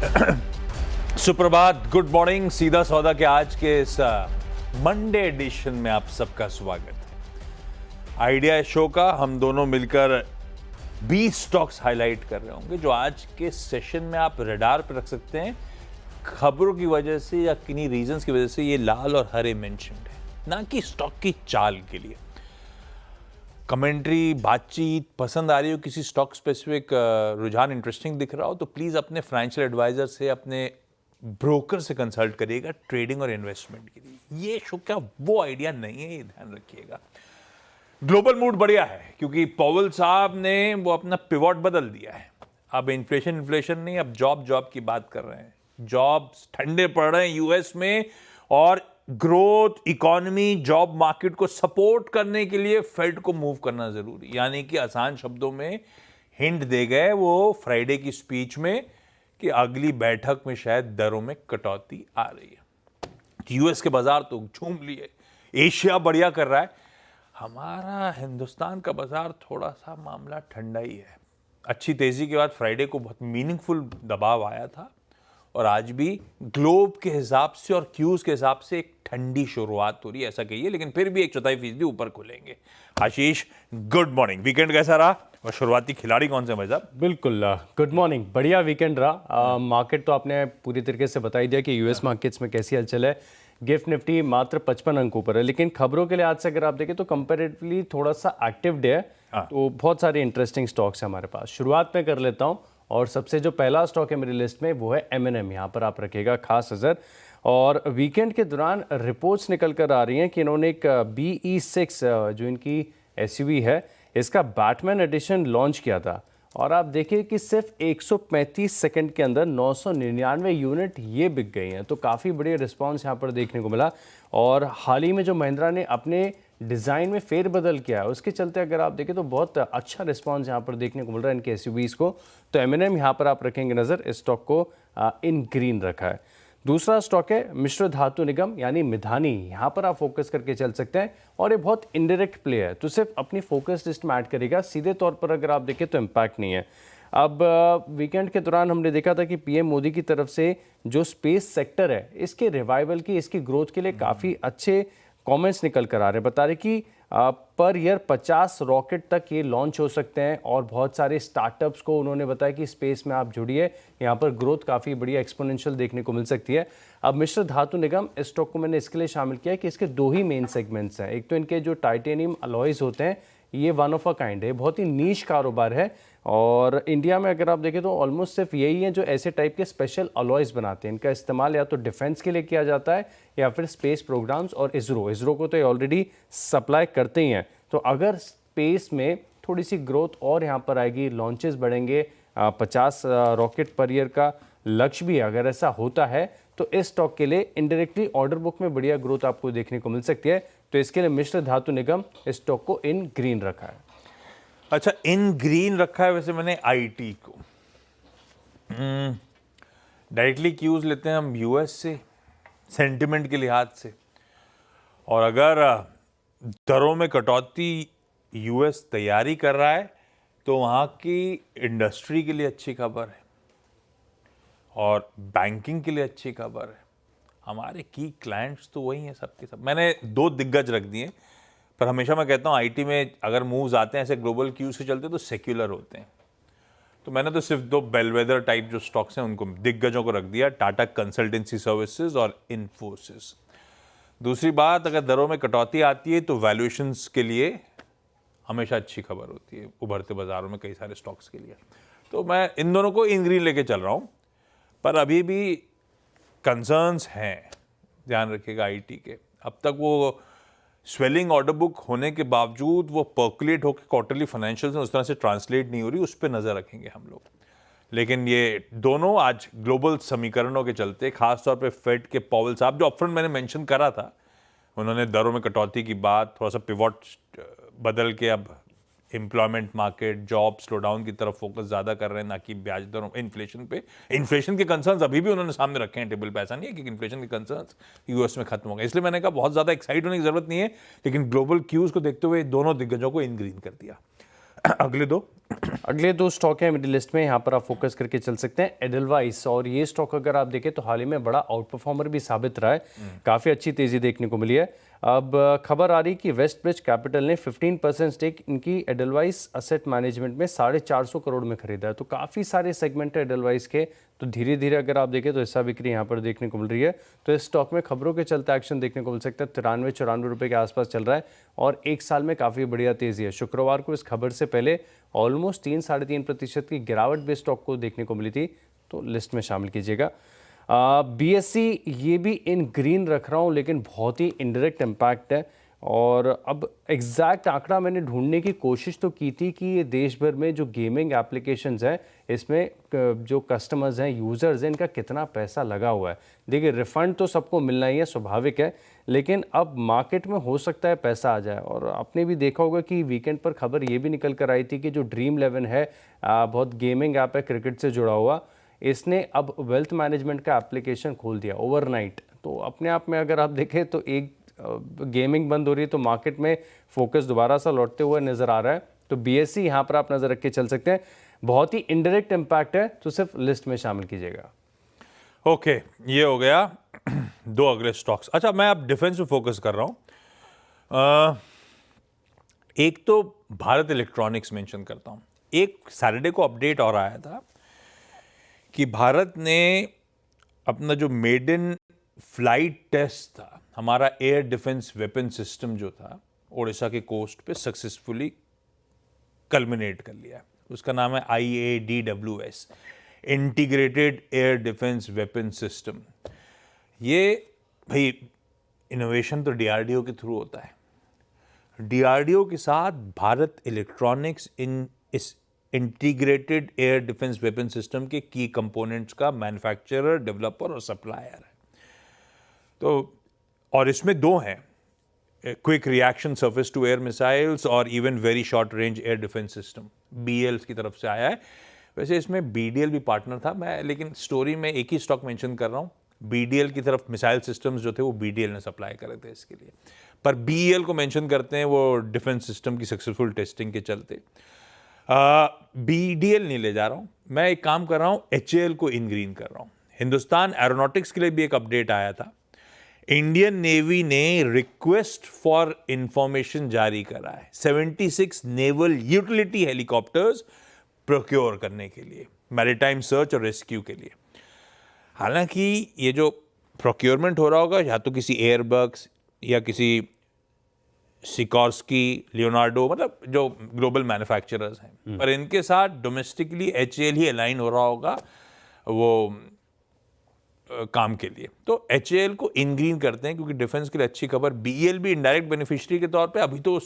सुप्रभात, good morning. सीधा सौदा के आज के इस मंडे एडिशन में आप सबका स्वागत है। आइडिया शो का हम दोनों मिलकर 20 स्टॉक्स हाईलाइट कर रहे होंगे जो आज के सेशन में आप रडार पर रख सकते हैं। खबरों की वजह से या किन्हीं रीजंस की वजह से ये लाल और हरे मेंशन्ड है, ना कि स्टॉक की चाल के लिए। कमेंट्री, बातचीत पसंद आ रही हो, किसी स्टॉक स्पेसिफिक रुझान इंटरेस्टिंग दिख रहा हो तो प्लीज़ अपने फाइनेंशियल एडवाइजर से, अपने ब्रोकर से कंसल्ट करिएगा ट्रेडिंग और इन्वेस्टमेंट के लिए। ये शो क्या वो आइडिया नहीं है, ये ध्यान रखिएगा। ग्लोबल मूड बढ़िया है क्योंकि पॉवेल साहब ने वो अपना पिवट बदल दिया है। अब इन्फ्लेशन नहीं, अब जॉब की बात कर रहे हैं। जॉब्स ठंडे पड़ रहे हैं यूएस में और ग्रोथ, इकोनॉमी, जॉब मार्केट को सपोर्ट करने के लिए फेड को मूव करना जरूरी। यानी कि आसान शब्दों में हिंट दे गए वो फ्राइडे की स्पीच में कि अगली बैठक में शायद दरों में कटौती आ रही है। यूएस के बाजार तो झूम लिए, एशिया बढ़िया कर रहा है, हमारा हिंदुस्तान का बाजार थोड़ा सा मामला ठंडा ही है। अच्छी तेजी के बाद फ्राइडे को बहुत मीनिंगफुल दबाव आया था और आज भी ग्लोब के हिसाब से और क्यूज के हिसाब से एक ठंडी शुरुआत हो रही है, ऐसा कहिए, लेकिन फिर भी 1/4% ऊपर खुलेंगे। आशीष, गुड मॉर्निंग। वीकेंड कैसा रहा और शुरुआती खिलाड़ी कौन से भाई साहब? बिल्कुल, गुड मॉर्निंग। बढ़िया वीकेंड रहा। मार्केट तो आपने पूरी तरीके से बता ही दिया कि यूएस मार्केट्स में कैसी हलचल है। गिफ्ट निफ्टी मात्र 55 अंकों पर है, लेकिन खबरों के लिए आज से अगर आप देखें तो कंपैरेटिवली थोड़ा सा एक्टिव डे है। तो बहुत सारे इंटरेस्टिंग स्टॉक्स हैं हमारे पास। शुरुआत में कर लेता हूँ और सबसे जो पहला स्टॉक है मेरी लिस्ट में वो है M&M। यहाँ पर आप रखिएगा खास नज़र। और वीकेंड के दौरान रिपोर्ट्स निकल कर आ रही हैं कि इन्होंने एक BE6 जो इनकी SUV है, इसका बैटमैन एडिशन लॉन्च किया था और आप देखिए कि सिर्फ 135 सेकंड के अंदर 999 यूनिट ये बिक गई हैं। तो काफ़ी बढ़िया रिस्पांस यहाँ पर देखने को मिला। और हाल ही में जो महिंद्रा ने अपने डिज़ाइन में फेरबदल किया है उसके चलते अगर आप देखें तो बहुत अच्छा रिस्पांस यहाँ पर देखने को मिल रहा है इनके SUVs को। तो M&M यहाँ पर आप रखेंगे नज़र। इस स्टॉक को इन ग्रीन रखा है। दूसरा स्टॉक है मिश्र धातु निगम यानी मिधानी। यहाँ पर आप फोकस करके चल सकते हैं और ये बहुत इनडायरेक्ट प्ले है, तो सिर्फ अपनी फोकस लिस्ट में ऐड करेगा। सीधे तौर पर अगर आप देखें तो इम्पैक्ट नहीं है। अब वीकेंड के दौरान हमने देखा था कि PM मोदी की तरफ से जो स्पेस सेक्टर है इसके रिवाइवल की, इसकी ग्रोथ के लिए काफ़ी अच्छे कमेंट्स निकल कर आ रहे हैं। बता रहे कि पर ईयर 50 रॉकेट तक ये लॉन्च हो सकते हैं और बहुत सारे स्टार्टअप्स को उन्होंने बताया कि स्पेस में आप जुड़िए, यहाँ पर ग्रोथ काफ़ी बढ़िया एक्सपोनेंशियल देखने को मिल सकती है। अब मिश्र धातु निगम, इस स्टॉक को मैंने इसके लिए शामिल किया है कि इसके दो ही मेन सेगमेंट्स हैं। एक तो इनके जो टाइटेनियम अलॉयज़ होते हैं, ये वन ऑफ अ काइंड है, बहुत ही नीश कारोबार है और इंडिया में अगर आप देखें तो ऑलमोस्ट सिर्फ यही है जो ऐसे टाइप के स्पेशल अलॉयज़ बनाते हैं। इनका इस्तेमाल या तो डिफेंस के लिए किया जाता है या फिर स्पेस प्रोग्राम्स और इसरो को तो ये ऑलरेडी सप्लाई करते ही हैं। तो अगर स्पेस में थोड़ी सी ग्रोथ और यहाँ पर आएगी, लॉन्चेस बढ़ेंगे, 50 रॉकेट पर ईयर का लक्ष्य भी अगर ऐसा होता है तो इस स्टॉक के लिए इनडायरेक्टली ऑर्डर बुक में बढ़िया ग्रोथ आपको देखने को मिल सकती है। तो इसके लिए मिश्र धातु निगम इस स्टॉक को इन ग्रीन रखा है। अच्छा, इन ग्रीन रखा है। वैसे मैंने IT को डायरेक्टली क्यूज लेते हैं हम यूएस से, सेंटिमेंट के लिहाज से, और अगर दरों में कटौती यूएस तैयारी कर रहा है तो वहाँ की इंडस्ट्री के लिए अच्छी खबर है और बैंकिंग के लिए अच्छी खबर है। हमारे की क्लाइंट्स तो वही हैं सबके सब। मैंने 2 दिग्गज रख दिए, पर हमेशा मैं कहता हूँ IT में अगर मूव्स आते हैं ऐसे ग्लोबल क्यू से चलते तो सेक्युलर होते हैं। तो मैंने तो सिर्फ 2 बेलवेदर टाइप जो स्टॉक्स हैं उनको, दिग्गजों को रख दिया, टाटा कंसल्टेंसी सर्विसेज और इन्फोसिस। दूसरी बात, अगर दरों में कटौती आती है तो वैल्यूएशंस के लिए हमेशा अच्छी खबर होती है उभरते बाजारों में कई सारे स्टॉक्स के लिए। तो मैं इन दोनों को इन ग्रीन लेके चल रहा हूँ, पर अभी भी कंसर्न्स हैं, ध्यान रखिएगा IT के। अब तक वो स्वेलिंग ऑर्डर बुक होने के बावजूद वो पर्कुलेट होकर क्वार्टरली फाइनेंशियल्स में उस तरह से ट्रांसलेट नहीं हो रही, उस पर नज़र रखेंगे हम लोग। लेकिन ये दोनों आज ग्लोबल समीकरणों के चलते, खासतौर पे फेड के पॉवेल साहब, जो अपफ्रंट मैंने मेंशन करा था, उन्होंने दरों में कटौती की बात थोड़ा सा पिवट बदल के अब एम्प्लॉयमेंट मार्केट, जॉब स्लोडाउन की तरफ फोकस ज़्यादा कर रहे हैं, ना कि ब्याज दरों, इन्फ्लेशन पे। इन्फ्लेशन के कंसर्न्स अभी भी उन्होंने सामने रखे हैं टेबल पे। ऐसा नहीं है कि इन्फ्लेशन के कंसर्न्स यूएस में खत्म हो गए, इसलिए मैंने कहा बहुत ज़्यादा एक्साइट होने की जरूरत नहीं है। लेकिन ग्लोबल क्यूज़ को देखते हुए दोनों दिग्गजों को इन ग्रीन कर दिया। अगले 2 अगले दो स्टॉक हैं मेरी लिस्ट में, यहाँ पर आप फोकस करके चल सकते हैं। एडलवाइस, और ये स्टॉक अगर आप देखें तो हाल ही में बड़ा आउट परफॉर्मर भी साबित रहा है, काफ़ी अच्छी तेज़ी देखने को मिली है। अब खबर आ रही कि वेस्ट ब्रिज कैपिटल ने 15% स्टेक इनकी एडलवाइस असेट मैनेजमेंट में 450 करोड़ में खरीदा है। तो काफ़ी सारे सेगमेंट है एडलवाइस के, तो धीरे धीरे अगर आप देखें तो हिस्सा बिक्री यहाँ पर देखने को मिल रही है। तो इस स्टॉक में खबरों के चलते एक्शन देखने को मिल सकता है। 93-94 रुपये के आसपास चल रहा है और एक साल में काफ़ी बढ़िया तेज़ी है। शुक्रवार को इस खबर से पहले ऑलमोस्ट 3-3.5% की गिरावट भी स्टॉक को देखने को मिली थी, तो लिस्ट में शामिल कीजिएगा। BSE ये भी इन ग्रीन रख रहा हूँ, लेकिन बहुत ही इनडायरेक्ट इम्पैक्ट है। और अब एग्जैक्ट आंकड़ा मैंने ढूंढने की कोशिश तो की थी कि ये देश भर में जो गेमिंग एप्लीकेशंस हैं इसमें जो कस्टमर्स हैं, यूज़र्स हैं, इनका कितना पैसा लगा हुआ है। देखिए, रिफ़ंड तो सबको मिलना ही है, स्वाभाविक है, लेकिन अब मार्केट में हो सकता है पैसा आ जाए। और आपने भी देखा होगा कि वीकेंड पर खबर ये भी निकल कर आई थी कि जो Dream11 है, बहुत गेमिंग ऐप है क्रिकेट से जुड़ा हुआ, इसने अब वेल्थ मैनेजमेंट का एप्लीकेशन खोल दिया ओवरनाइट। तो अपने आप में अगर आप देखें तो एक गेमिंग बंद हो रही है तो मार्केट में फोकस दोबारा सा लौटते हुए नज़र आ रहा है। तो BSE यहाँ पर आप नज़र रख के चल सकते हैं। बहुत ही इनडायरेक्ट इम्पैक्ट है, तो सिर्फ लिस्ट में शामिल कीजिएगा। ओके, ये हो गया दो अगले स्टॉक्स। अच्छा, मैं अब डिफेंस पे फोकस कर रहा हूँ। एक तो भारत इलेक्ट्रॉनिक्स मेंशन करता हूँ। एक सैटरडे को अपडेट और आया था कि भारत ने अपना जो मेड इन फ्लाइट टेस्ट था, हमारा एयर डिफेंस वेपन सिस्टम जो था, ओडिशा के कोस्ट पे सक्सेसफुली कल्मिनेट कर लिया है। उसका नाम है IADWS, integrated air defence weapon system. ये भाई इनोवेशन तो DRDO के थ्रू होता है। DRDO के साथ भारत इलेक्ट्रॉनिक्स इस integrated air defence weapon system के की कंपोनेंट्स का मैन्युफैक्चरर, डेवलपर और सप्लायर है। तो और इसमें दो हैं, quick reaction surface to air missiles और even very short range air defence system, BL की तरफ से आया है। वैसे इसमें BDL भी पार्टनर था, मैं लेकिन स्टोरी में एक ही स्टॉक मेंशन कर रहा हूँ। BDL की तरफ मिसाइल सिस्टम्स जो थे वो BDL ने सप्लाई करे थे इसके लिए, पर BEL को मेंशन करते हैं वो डिफेंस सिस्टम की सक्सेसफुल टेस्टिंग के चलते। BDL नहीं ले जा रहा हूँ मैं, एक काम कर रहा हूँ, HAL को इन ग्रीन कर रहा हूँ। हिंदुस्तान एरोनॉटिक्स के लिए भी एक अपडेट आया था। इंडियन नेवी ने रिक्वेस्ट फॉर इंफॉर्मेशन जारी करा है 76 नेवल यूटिलिटी हेलीकॉप्टर्स प्रोक्योर करने के लिए, मैरीटाइम सर्च और रेस्क्यू के लिए। हालांकि ये जो प्रोक्योरमेंट हो रहा होगा या तो किसी एयरबक्स या किसी सिकॉर्स्की, लियोनार्डो, मतलब जो ग्लोबल मैन्युफैक्चरर्स हैं, पर इनके साथ डोमेस्टिकली HAL ही अलाइन हो रहा होगा वो काम के लिए। तो HAL को इन ग्रीन करते हैं क्योंकि डिफेंस के लिए अच्छी खबर। BEL भी इनडायरेक्ट बेनिफिशियरी के तौर पे अभी तो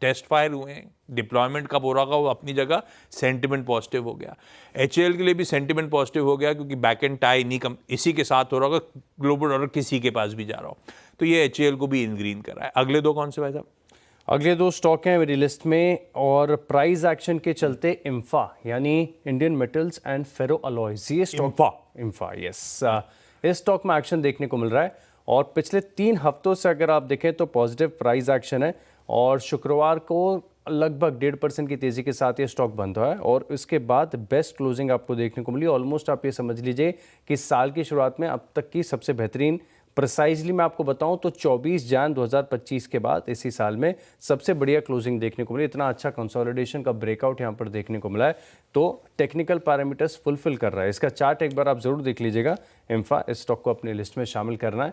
टेस्ट फायर हुए हैं, डिप्लॉयमेंट कब हो रहा होगा वो अपनी जगह, सेंटिमेंट पॉजिटिव हो गया। HAL के लिए भी सेंटिमेंट पॉजिटिव हो गया क्योंकि बैक एंड टाई नहीं इसी के साथ हो रहा होगा, ग्लोबल ऑर्डर किसी के पास भी जा रहा हो, तो ये HAL को भी इन ग्रीन करा है। अगले दो कौन से भाई साहब? अगले दो स्टॉक हैं मेरी लिस्ट में, और प्राइस एक्शन के चलते इम्फा यानी Indian metals and ferro alloys, ये स्टॉक इम्फा यस, इस स्टॉक में एक्शन देखने को मिल रहा है। और पिछले 3 हफ्तों से अगर आप देखें तो पॉजिटिव प्राइस एक्शन है, और शुक्रवार को लगभग 1.5% की तेज़ी के साथ ये स्टॉक बंद हुआ है। और इसके बाद बेस्ट क्लोजिंग आपको देखने को मिली। ऑलमोस्ट आप ये समझ लीजिए कि साल की शुरुआत में अब तक की सबसे बेहतरीन, प्रिसाइजली मैं आपको बताऊं तो 24 जनवरी 2025 के बाद इसी साल में सबसे बढ़िया क्लोजिंग देखने को मिली। इतना अच्छा कंसोलिडेशन का ब्रेकआउट यहाँ पर देखने को मिला है, तो टेक्निकल पैरामीटर्स फुलफिल कर रहा है। इसका चार्ट एक बार आप ज़रूर देख लीजिएगा। इम्फा, इस स्टॉक को अपनी लिस्ट में शामिल करना है।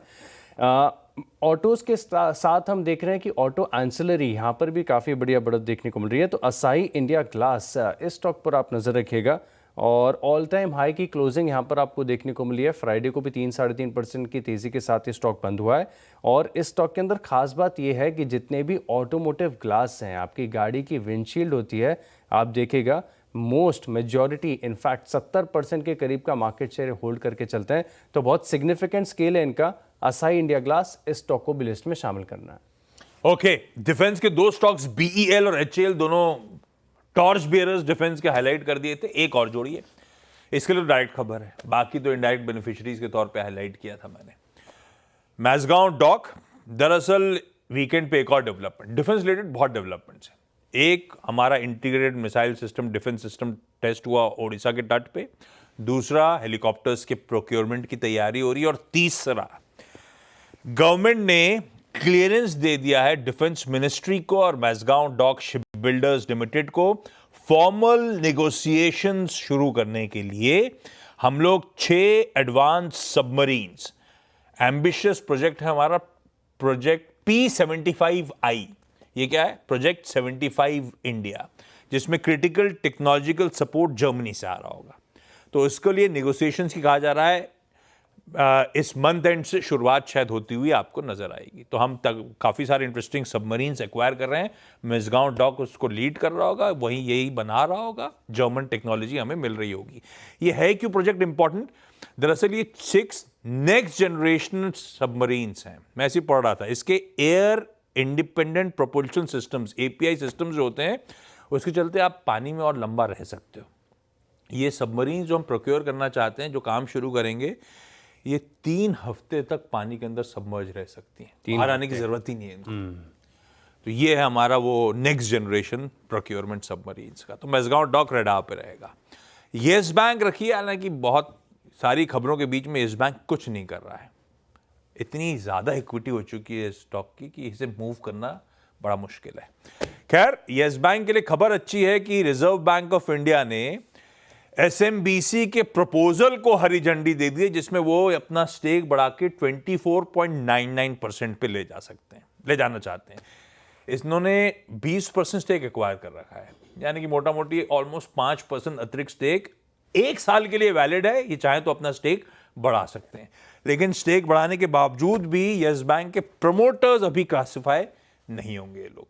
ऑटोज़ के साथ हम देख रहे हैं कि ऑटो एंसिलरी यहाँ पर भी काफ़ी बढ़िया बढ़त देखने को मिल रही है। तो असाही इंडिया ग्लास, इस स्टॉक पर आप नज़र रखिएगा। और ऑल टाइम हाई की क्लोजिंग यहाँ पर आपको देखने को मिली है। फ्राइडे को भी 3-3.5% की तेज़ी के साथ ये स्टॉक बंद हुआ है। और इस स्टॉक के अंदर खास बात ये है कि जितने भी ऑटोमोटिव ग्लास हैं, आपकी गाड़ी की विंडशील्ड होती है, आप देखेगा मोस्ट मेजॉरिटी इनफैक्ट 70% के करीब का मार्केट शेयर होल्ड करके चलते हैं। तो बहुत सिग्निफिकेंट स्केल है इनका। असाही इंडिया ग्लास, इस स्टॉक को भी लिस्ट में शामिल करना है। ओके, डिफेंस के दो स्टॉक्स BEL और HAL दोनों टॉर्च बियरर्स डिफेंस के हाईलाइट कर दिए थे। एक और जोड़िए, इसके लिए डायरेक्ट खबर है, बाकी तो इनडायरेक्ट बेनिफिशियरीज के तौर पे हाईलाइट किया था मैंने। मैसगांव डॉक, दरअसल वीकेंड पे एक और डेवलपमेंट, डिफेंस रिलेटेड बहुत डेवलपमेंट्स हैं। एक हमारा integrated missile system, defence system test हुआ ओडिशा के तट पे, दूसरा हेलीकॉप्टर्स के प्रोक्योरमेंट की तैयारी हो रही है, और तीसरा गवर्नमेंट ने क्लियरेंस दे दिया है डिफेंस मिनिस्ट्री को और Mazagon dock ship builders limited को फॉर्मल नेगोशिएशंस शुरू करने के लिए। हम लोग 6 एडवांस सबमरीन्स, एम्बिशियस प्रोजेक्ट है हमारा, प्रोजेक्ट P75I। ये क्या है? प्रोजेक्ट 75 इंडिया, जिसमें क्रिटिकल टेक्नोलॉजिकल सपोर्ट जर्मनी से आ रहा होगा। तो इसके लिए नेगोशिएशंस की कहा जा रहा है इस मंथ एंड से शुरुआत शायद होती हुई आपको नजर आएगी। तो हम तक काफ़ी सारे इंटरेस्टिंग सबमरीन्स एक्वायर कर रहे हैं। मैसगांव डॉक उसको लीड कर रहा होगा, वहीं यही बना रहा होगा, जर्मन टेक्नोलॉजी हमें मिल रही होगी। ये है क्यों प्रोजेक्ट इंपॉर्टेंट? दरअसल ये 6 नेक्स्ट जनरेशन सबमरीन्स हैं। मैं ऐसे पढ़ रहा था, इसके air independent propulsion systems, API systems जो होते हैं, उसके चलते आप पानी में और लंबा रह सकते हो। ये सबमरीन जो हम प्रोक्योर करना चाहते हैं, जो काम शुरू करेंगे, ये 3 हफ्ते तक पानी के अंदर सबमर्ज रह सकती हैं, बाहर आने की जरूरत ही नहीं है इनको। तो ये है हमारा वो नेक्स्ट जनरेशन प्रोक्योरमेंट सबमरीन्स का। तो मैसगांव डॉक रडार पे रहेगा। येस बैंक रखिए, हालांकि बहुत सारी खबरों के बीच में येस बैंक कुछ नहीं कर रहा है। इतनी ज़्यादा इक्विटी हो चुकी है स्टॉक की कि इसे मूव करना बड़ा मुश्किल है। खैर, येस बैंक के लिए खबर अच्छी है कि रिजर्व बैंक ऑफ इंडिया ने SMBC के प्रपोजल को हरी झंडी दे दी है, जिसमें वो अपना स्टेक बढ़ा के 24.99% पे ले जाना चाहते हैं। इन्होंने 20% स्टेक एक्वायर कर रखा है, यानी कि मोटा मोटी ऑलमोस्ट 5% अतिरिक्त स्टेक 1 साल के लिए वैलिड है। ये चाहे तो अपना स्टेक बढ़ा सकते हैं, लेकिन स्टेक बढ़ाने के बावजूद भी येस बैंक के प्रमोटर्स अभी क्लासिफाई नहीं होंगे। ये लोग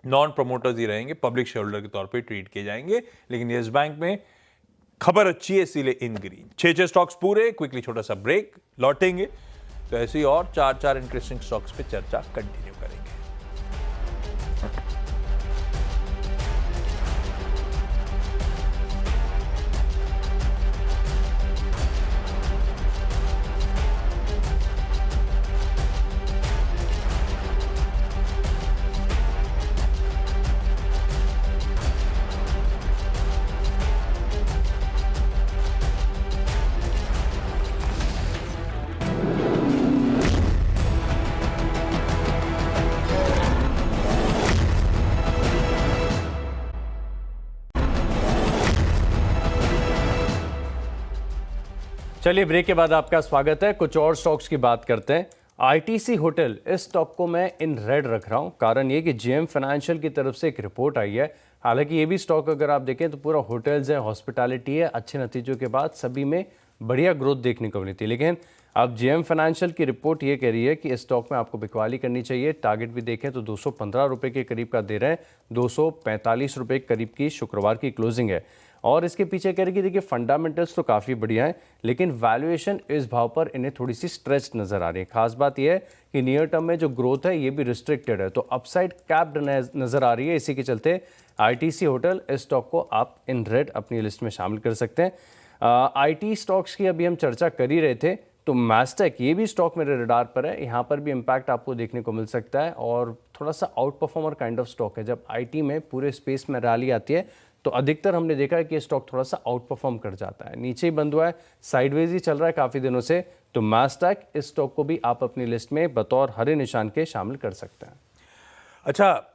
नॉन प्रमोटर्स ही रहेंगे, पब्लिक शेयर होल्डर के तौर पे ट्रीट किए जाएंगे। लेकिन येस बैंक में खबर अच्छी है, इसीलिए इन ग्रीन। 6 स्टॉक्स पूरे। क्विकली छोटा सा ब्रेक, लौटेंगे तो ऐसे ही और 4 इंटरेस्टिंग स्टॉक्स पे चर्चा कंटिन्यू करेंगे। चलिए, ब्रेक के बाद आपका स्वागत है। कुछ और स्टॉक्स की बात करते हैं। ITC होटल, इस स्टॉक को मैं इन रेड रख रहा हूं। कारण ये कि GM फाइनेंशियल की तरफ से एक रिपोर्ट आई है। हालांकि ये भी स्टॉक अगर आप देखें तो पूरा होटल्स है, हॉस्पिटैलिटी है, अच्छे नतीजों के बाद सभी में बढ़िया ग्रोथ देखने को मिली थी। लेकिन अब GM फाइनेंशियल की रिपोर्ट ये कह रही है कि इस स्टॉक में आपको बिकवाली करनी चाहिए। टारगेट भी देखें तो 215 रुपये के करीब का दे रहे हैं, 245 रुपये के करीब की शुक्रवार की क्लोजिंग है। और इसके पीछे कह रही कि देखिए फंडामेंटल्स तो काफ़ी बढ़िया हैं, लेकिन वैल्यूएशन इस भाव पर इन्हें थोड़ी सी स्ट्रेच नज़र आ रही है। खास बात यह है कि नियर टर्म में जो ग्रोथ है ये भी रिस्ट्रिक्टेड है, तो अपसाइड कैप्ड नज़र आ रही है। इसी के चलते ITC होटल, इस स्टॉक को आप इन रेड अपनी लिस्ट में शामिल कर सकते हैं। IT स्टॉक्स की अभी हम चर्चा कर ही रहे थे, तो मैस्टेक ये भी स्टॉक मेरे रडार पर है। यहाँ पर भी इम्पैक्ट आपको देखने को मिल सकता है और थोड़ा सा out performer kind of stock है। जब IT में पूरे स्पेस में रैली आती है तो अधिकतर हमने देखा है कि ये स्टॉक थोड़ा सा आउट परफॉर्म कर जाता है। नीचे ही बंद हुआ है, साइडवेज ही चल रहा है काफ़ी दिनों से। तो मैस्टेक, इस स्टॉक को भी आप अपनी लिस्ट में बतौर हरे निशान के शामिल कर सकते हैं। अच्छा,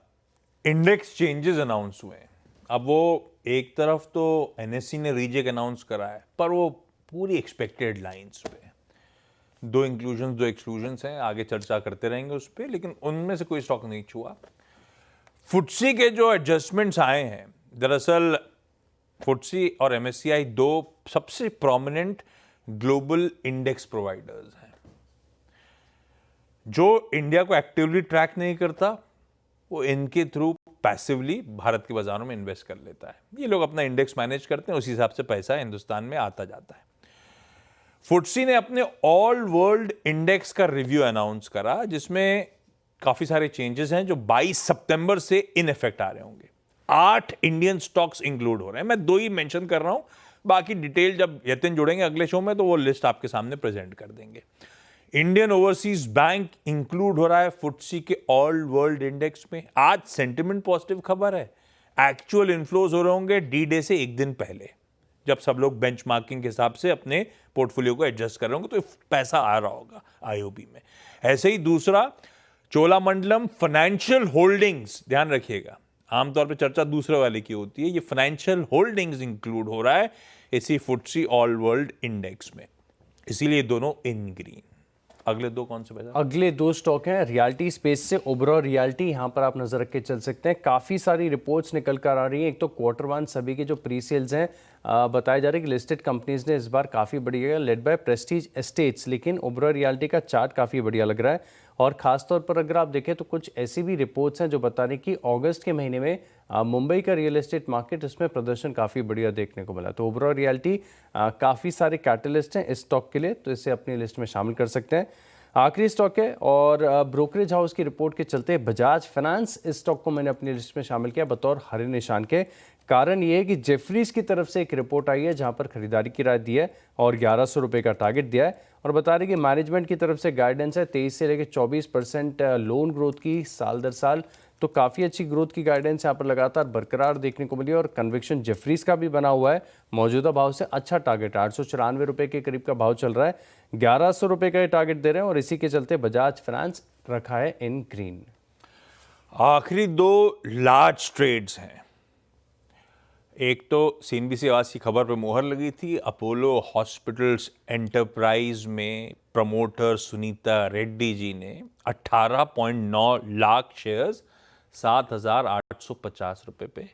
इंडेक्स चेंजेस अनाउंस हुए हैं। अब वो एक तरफ तो NSE ने रीजेक अनाउंस करा है, पर वो पूरी एक्सपेक्टेड लाइंस पे। 2 इंक्लूजन 2 एक्सक्लूजन्स हैं, आगे चर्चा करते रहेंगे उस पर, लेकिन उनमें से कोई स्टॉक नहीं छुआ। फुटसी के जो एडजस्टमेंट्स आए हैं, दरअसल फुटसी और MSCI 2 सबसे प्रोमिनेंट ग्लोबल इंडेक्स प्रोवाइडर्स हैं। जो इंडिया को एक्टिवली ट्रैक नहीं करता, वो इनके थ्रू पैसिवली भारत के बाजारों में इन्वेस्ट कर लेता है। ये लोग अपना इंडेक्स मैनेज करते हैं, उसी हिसाब से पैसा हिंदुस्तान में आता जाता है। फुटसी ने अपने ऑल वर्ल्ड इंडेक्स का रिव्यू अनाउंस करा, जिसमें काफी सारे चेंजेस हैं जो 22 सितंबर से इन इफेक्ट आ रहे होंगे। 8 इंडियन स्टॉक्स इंक्लूड हो रहे हैं। मैं 2 ही मेंशन कर रहा हूं, बाकी डिटेल जब यतिन जुड़ेंगे अगले शो में तो वो लिस्ट आपके सामने प्रेजेंट कर देंगे। इंडियन ओवरसीज बैंक इंक्लूड हो रहा है फुटसी के ऑल वर्ल्ड इंडेक्स में। आज सेंटिमेंट पॉजिटिव खबर है, एक्चुअल इनफ्लोज हो रहे होंगे डी डे से एक दिन पहले, जब सब लोग बेंचमार्किंग के हिसाब से अपने पोर्टफोलियो को एडजस्ट कर रहे होंगे, तो पैसा आ रहा होगा आईओबी में। ऐसे ही दूसरा, चोलामंडलम फाइनेंशियल होल्डिंग्स, ध्यान रखिएगा, आमतौर पे चर्चा दूसरे वाले की होती है, ये फाइनेंशियल होल्डिंग्स इंक्लूड हो रहा है इसी फुटसी ऑल वर्ल्ड इंडेक्स में, इसीलिए दोनों इन ग्रीन। अगले दो कौन से? अगले दो स्टॉक हैं रियल्टी स्पेस से ओबरॉय रियल्टी, यहाँ पर आप नजर रख के चल सकते हैं। काफ़ी सारी रिपोर्ट्स निकल कर आ रही हैं। एक तो क्वार्टर वन सभी के जो प्री सेल्स हैं बताया जा रहा है कि लिस्टेड कंपनीज ने इस बार काफ़ी बढ़िया लेड बाय प्रेस्टीज एस्टेट्स, लेकिन ओबरॉय रियल्टी का चार्ट काफ़ी बढ़िया लग रहा है। और ख़ासतौर पर अगर आप देखें तो कुछ ऐसी भी रिपोर्ट्स हैं जो बता रही कि अगस्त के महीने में मुंबई का रियल एस्टेट मार्केट, इसमें प्रदर्शन काफ़ी बढ़िया देखने को मिला। तो ओबरॉय रियल्टी काफ़ी सारे कैटलिस्ट हैं इस स्टॉक के लिए, तो इसे अपनी लिस्ट में शामिल कर सकते हैं। आखिरी स्टॉक है और ब्रोकरेज हाउस की रिपोर्ट के चलते बजाज फाइनेंस, इस स्टॉक को मैंने अपनी लिस्ट में शामिल किया बतौर हरे निशान के। कारण ये है कि जेफरीज की तरफ से एक रिपोर्ट आई है जहां पर खरीदारी की राय दी है और 1100 रुपये का टारगेट दिया है, और बता रही कि मैनेजमेंट की तरफ से गाइडेंस है 23 से लेकर 24% लोन ग्रोथ की साल दर साल। तो काफ़ी अच्छी ग्रोथ की गाइडेंस यहाँ पर लगातार बरकरार देखने को मिली और कन्विक्शन जेफरीज का भी बना हुआ है। मौजूदा भाव से अच्छा टारगेट 894 रुपये के करीब का भाव चल रहा है, 1100 रुपये का ये टारगेट दे रहे हैं और इसी के चलते बजाज फाइनेंस रखा है इन ग्रीन। आखिरी दो लार्ज ट्रेड्स हैं। एक तो सीएनबीसी आवाज की खबर पर मोहर लगी थी, अपोलो हॉस्पिटल्स एंटरप्राइज में प्रमोटर सुनीता रेड्डी जी ने 18.9 लाख शेयर्स 7,850 रुपये पे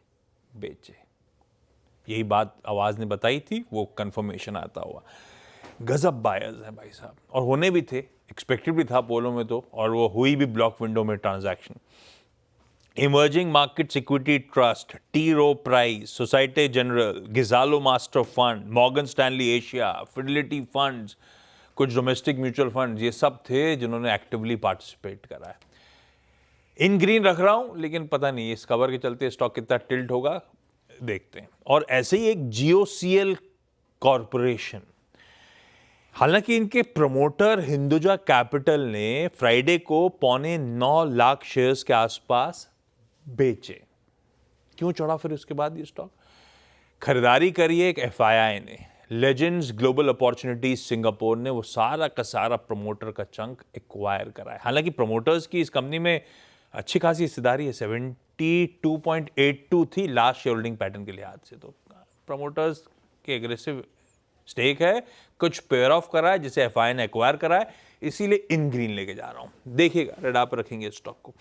बेचे। यही बात आवाज ने बताई थी, वो कंफर्मेशन आता हुआ। गजब बायर्स हैं भाई साहब, और होने भी थे, एक्सपेक्टेड भी था अपोलो में तो, और वो हुई भी ब्लॉक विंडो में transaction. Emerging markets equity trust, T Rowe Price, society general, गिजालो master fund, Morgan Stanley Asia, Fidelity funds, कुछ डोमेस्टिक म्यूचुअल फंड, ये सब थे जिन्होंने एक्टिवली पार्टिसिपेट करा है। इन ग्रीन रख रहा हूं, लेकिन पता नहीं इस खबर के चलते स्टॉक कितना टिल्ट होगा, देखते हैं। और ऐसे ही एक जीओसीएल कॉरपोरेशन, हालांकि इनके प्रमोटर हिंदुजा कैपिटल ने फ्राइडे को 8.9 लाख शेयर्स के आसपास बेचे। क्यों चढ़ा फिर उसके बाद ये स्टॉक? खरीदारी करी है एक एफआईआई ने, लेजेंड्स ग्लोबल अपॉर्चुनिटीज सिंगापुर ने, वो सारा का सारा प्रमोटर का चंक एक्वायर करा है। हालांकि प्रमोटर्स की इस कंपनी में अच्छी खासी हिस्सेदारी है, 72.82 थी लास्ट शेयर होल्डिंग पैटर्न के लिहाज से, तो प्रमोटर्स के एग्रेसिव स्टेक है, कुछ पेयर ऑफ करा है जिसे एफआई ने एक्वायर करा है, इसीलिए इन ग्रीन लेके जा रहा हूं। देखिएगा, रेडा पर रखेंगे स्टॉक को।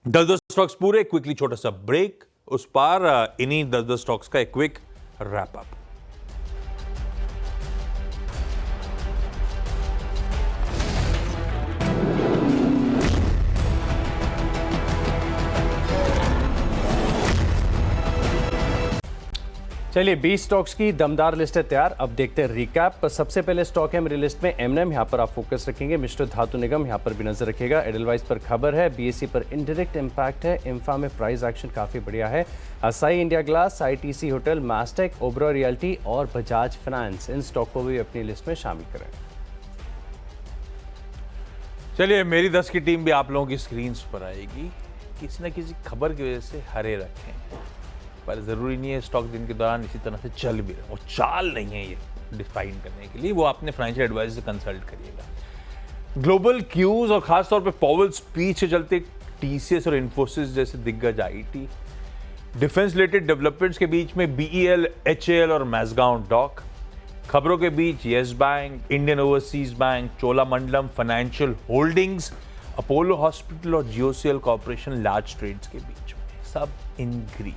10 स्टॉक्स पूरे, क्विकली छोटा सा ब्रेक, उस पार इन्हीं 10 स्टॉक्स का एक क्विक रैप अप। चलिए 20 स्टॉक्स की दमदार लिस्ट है तैयार, अब देखते हैं रिकैप। सबसे पहले स्टॉक है मेरी लिस्ट में एमएनएम, यहाँ पर आप फोकस रखेंगे। मिस्टर धातु निगम यहाँ पर भी नजर रखेगा। एडलवाइस पर खबर है, बीएसई पर इनडायरेक्ट इंपैक्ट है, इंफा में प्राइस एक्शन काफी बढ़िया है। Acai India glass, ITC hotel, Mastek, Oberoi realty और बजाज फाइनेंस, इन स्टॉक को भी अपनी लिस्ट में शामिल करें। चलिए, मेरी 10 की टीम भी आप लोगों की स्क्रीन पर आएगी। किसी न किसी खबर की वजह से हरे रखें, पर ज़रूरी नहीं है स्टॉक दिन के दौरान इसी तरह से चल भी रहे। वो चाल नहीं है ये डिफाइन करने के लिए, वो अपने फाइनेंशियल एडवाइजर से कंसल्ट करिएगा। ग्लोबल क्यूज और खासतौर पे पॉवेल स्पीच के चलते टीसीएस और इन्फोसिस जैसे दिग्गज आईटी, डिफेंस रिलेटेड डेवलपमेंट्स के बीच में बीईएल, एचएएल और मैज़गांव डॉक, खबरों के बीच yes bank, Indian overseas bank, Cholamandalam financial holdings, Apollo hospital और जीओसीएल कॉर्पोरेशन लार्ज ट्रेड्स के बीच में, सब इन ग्रीन।